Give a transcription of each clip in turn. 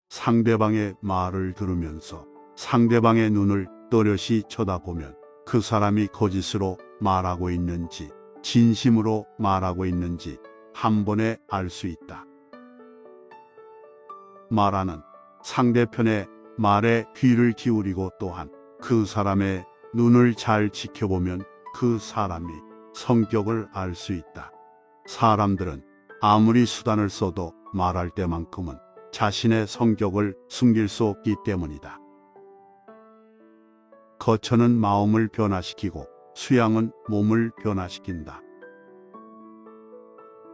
상대방의 말을 들으면서 상대방의 눈을 또렷이 쳐다보면 그 사람이 거짓으로 말하고 있는지 진심으로 말하고 있는지 한 번에 알 수 있다. 말하는 상대편의 말에 귀를 기울이고 또한 그 사람의 눈을 잘 지켜보면 그 사람이 성격을 알 수 있다. 사람들은 아무리 수단을 써도 말할 때만큼은 자신의 성격을 숨길 수 없기 때문이다. 거처는 마음을 변화시키고 수양은 몸을 변화시킨다.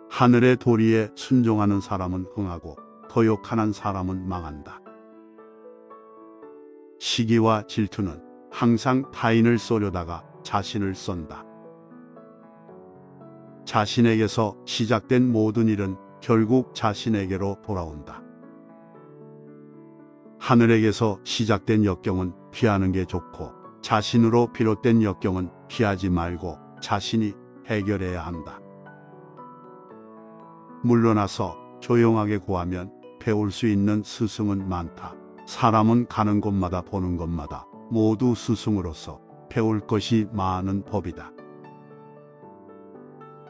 하늘의 도리에 순종하는 사람은 흥하고 거역하는 사람은 망한다. 시기와 질투는 항상 타인을 쏘려다가 자신을 쏜다. 자신에게서 시작된 모든 일은 결국 자신에게로 돌아온다. 하늘에게서 시작된 역경은 피하는 게 좋고 자신으로 비롯된 역경은 피하지 말고 자신이 해결해야 한다. 물러나서 조용하게 구하면 배울 수 있는 스승은 많다. 사람은 가는 곳마다 보는 것마다 모두 스승으로서 배울 것이 많은 법이다.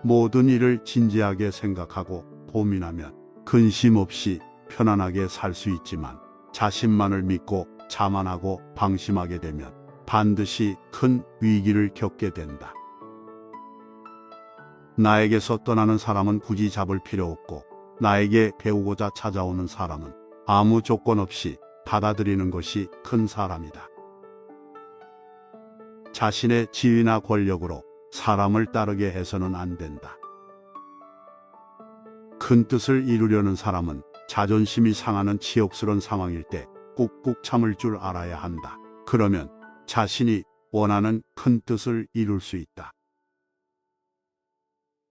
모든 일을 진지하게 생각하고 고민하면 근심 없이 편안하게 살 수 있지만 자신만을 믿고 자만하고 방심하게 되면 반드시 큰 위기를 겪게 된다. 나에게서 떠나는 사람은 굳이 잡을 필요 없고 나에게 배우고자 찾아오는 사람은 아무 조건 없이 받아들이는 것이 큰 사람이다. 자신의 지위나 권력으로 사람을 따르게 해서는 안 된다. 큰 뜻을 이루려는 사람은 자존심이 상하는 치욕스러운 상황일 때 꾹꾹 참을 줄 알아야 한다. 그러면 자신이 원하는 큰 뜻을 이룰 수 있다.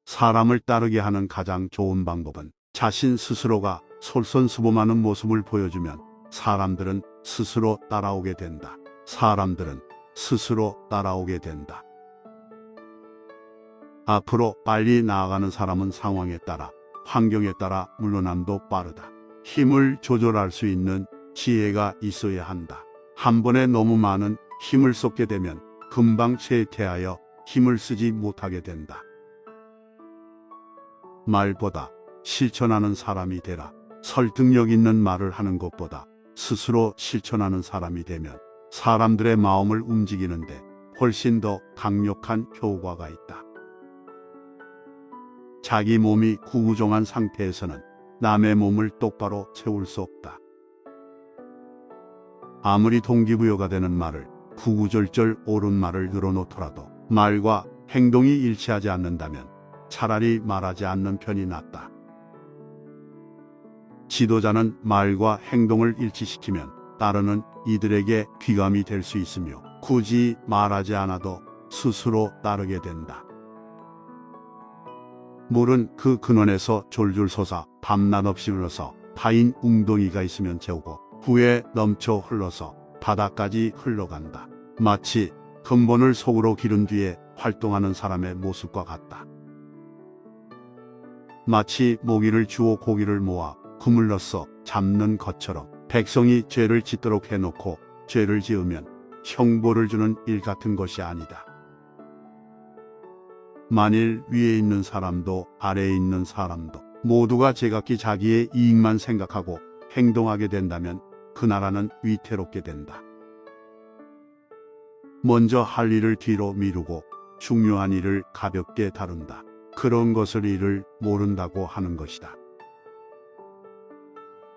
사람을 따르게 하는 가장 좋은 방법은 자신 스스로가 솔선수범하는 모습을 보여주면 사람들은 스스로 따라오게 된다. 사람들은 스스로 따라오게 된다. 앞으로 빨리 나아가는 사람은 상황에 따라 환경에 따라 물러남도 빠르다. 힘을 조절할 수 있는 지혜가 있어야 한다. 한 번에 너무 많은 힘을 쏟게 되면 금방 쇠퇴하여 힘을 쓰지 못하게 된다. 말보다 실천하는 사람이 되라. 설득력 있는 말을 하는 것보다 스스로 실천하는 사람이 되면 사람들의 마음을 움직이는데 훨씬 더 강력한 효과가 있다. 자기 몸이 구부정한 상태에서는 남의 몸을 똑바로 세울 수 없다. 아무리 동기부여가 되는 말을 구구절절 옳은 말을 늘어놓더라도 말과 행동이 일치하지 않는다면 차라리 말하지 않는 편이 낫다. 지도자는 말과 행동을 일치시키면 따르는 이들에게 귀감이 될 수 있으며 굳이 말하지 않아도 스스로 따르게 된다. 물은 그 근원에서 졸졸 솟아 밤낮 없이 흘러서 파인 웅덩이가 있으면 채우고 후에 넘쳐 흘러서 바다까지 흘러간다. 마치 근본을 속으로 기른 뒤에 활동하는 사람의 모습과 같다. 마치 모기를 주워 고기를 모아 그물 넣어서 잡는 것처럼 백성이 죄를 짓도록 해놓고 죄를 지으면 형벌을 주는 일 같은 것이 아니다. 만일 위에 있는 사람도 아래에 있는 사람도 모두가 제각기 자기의 이익만 생각하고 행동하게 된다면 그 나라는 위태롭게 된다. 먼저 할 일을 뒤로 미루고 중요한 일을 가볍게 다룬다. 그런 것을 일을 모른다고 하는 것이다.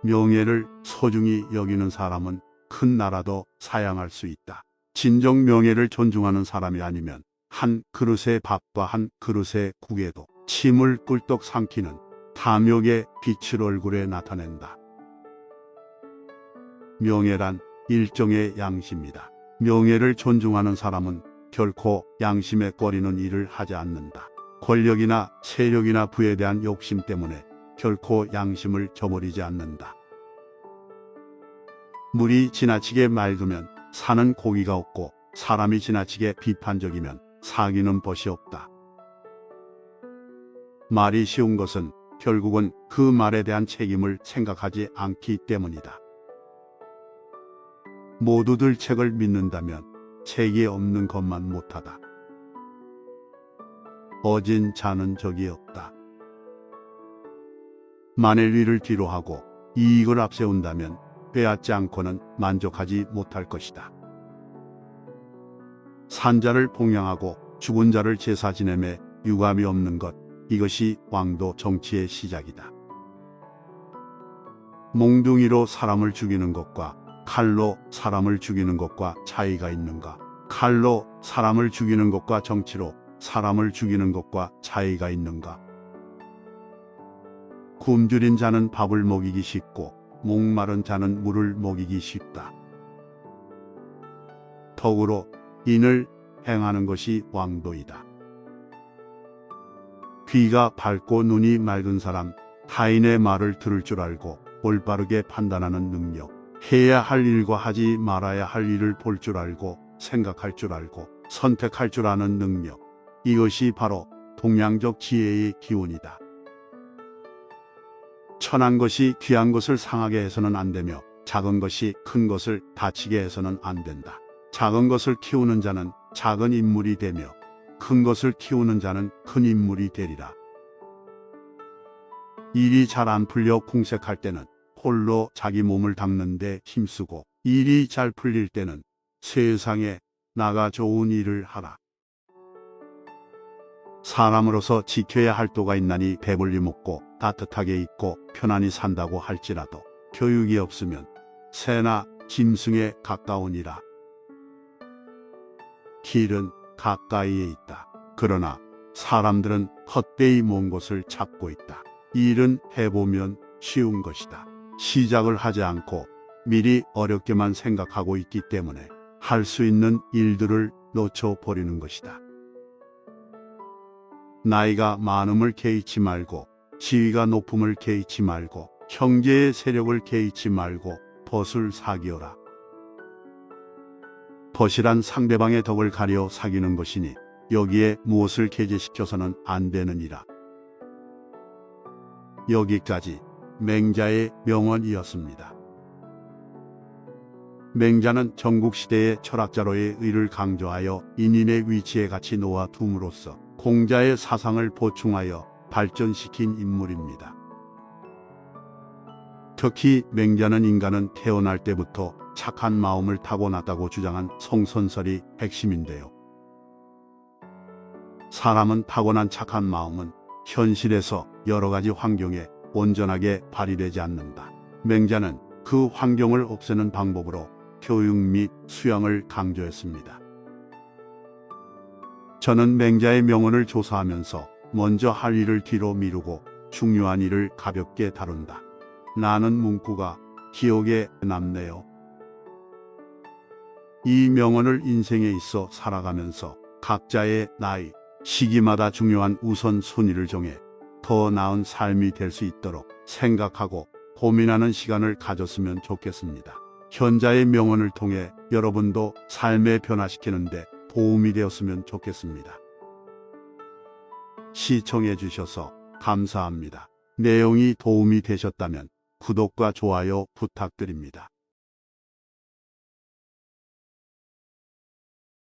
명예를 소중히 여기는 사람은 큰 나라도 사양할 수 있다. 진정 명예를 존중하는 사람이 아니면 한 그릇의 밥과 한 그릇의 국에도 침을 꿀떡 삼키는 탐욕의 빛을 얼굴에 나타낸다. 명예란 일종의 양심이다. 명예를 존중하는 사람은 결코 양심에 꺼리는 일을 하지 않는다. 권력이나 세력이나 부에 대한 욕심 때문에 결코 양심을 저버리지 않는다. 물이 지나치게 맑으면 사는 고기가 없고 사람이 지나치게 비판적이면 사귀는 벗이 없다. 말이 쉬운 것은 결국은 그 말에 대한 책임을 생각하지 않기 때문이다. 모두들 책을 믿는다면 책이 없는 것만 못하다. 어진 자는 적이 없다. 만일 위를 뒤로 하고 이익을 앞세운다면 빼앗지 않고는 만족하지 못할 것이다. 산자를 봉양하고 죽은 자를 제사 지내매 유감이 없는 것, 이것이 왕도 정치의 시작이다. 몽둥이로 사람을 죽이는 것과 칼로 사람을 죽이는 것과 차이가 있는가? 칼로 사람을 죽이는 것과 정치로 사람을 죽이는 것과 차이가 있는가? 굶주린 자는 밥을 먹이기 쉽고 목마른 자는 물을 먹이기 쉽다. 덕으로 인을 행하는 것이 왕도이다. 귀가 밝고 눈이 맑은 사람, 타인의 말을 들을 줄 알고 올바르게 판단하는 능력, 해야 할 일과 하지 말아야 할 일을 볼 줄 알고 생각할 줄 알고 선택할 줄 아는 능력, 이것이 바로 동양적 지혜의 기원이다. 천한 것이 귀한 것을 상하게 해서는 안 되며 작은 것이 큰 것을 다치게 해서는 안 된다. 작은 것을 키우는 자는 작은 인물이 되며 큰 것을 키우는 자는 큰 인물이 되리라. 일이 잘 안 풀려 궁색할 때는 홀로 자기 몸을 닦는 데 힘쓰고, 일이 잘 풀릴 때는 세상에 나가 좋은 일을 하라. 사람으로서 지켜야 할 도가 있나니 배불리 먹고 따뜻하게 입고 편안히 산다고 할지라도 교육이 없으면 새나 짐승에 가까우니라. 길은 가까이에 있다. 그러나 사람들은 헛되이 먼 곳을 찾고 있다. 일은 해보면 쉬운 것이다. 시작을 하지 않고 미리 어렵게만 생각하고 있기 때문에 할 수 있는 일들을 놓쳐버리는 것이다. 나이가 많음을 개의치 말고, 지위가 높음을 개의치 말고, 형제의 세력을 개의치 말고 벗을 사귀어라. 벗이란 상대방의 덕을 가려 사귀는 것이니 여기에 무엇을 게재시켜서는 안 되느니라. 여기까지 맹자의 명언이었습니다. 맹자는 전국시대의 철학자로의 의를 강조하여 인인의 위치에 같이 놓아둠으로써 공자의 사상을 보충하여 발전시킨 인물입니다. 특히 맹자는 인간은 태어날 때부터 착한 마음을 타고났다고 주장한 성선설이 핵심인데요. 사람은 타고난 착한 마음은 현실에서 여러 가지 환경에 온전하게 발휘되지 않는다. 맹자는 그 환경을 없애는 방법으로 교육 및 수양을 강조했습니다. 저는 맹자의 명언을 조사하면서 먼저 할 일을 뒤로 미루고 중요한 일을 가볍게 다룬다. 라는 문구가 기억에 남네요. 이 명언을 인생에 있어 살아가면서 각자의 나이, 시기마다 중요한 우선순위를 정해 더 나은 삶이 될 수 있도록 생각하고 고민하는 시간을 가졌으면 좋겠습니다. 현자의 명언을 통해 여러분도 삶을 변화시키는데 도움이 되었으면 좋겠습니다. 시청해 주셔서 감사합니다. 내용이 도움이 되셨다면 구독과 좋아요 부탁드립니다.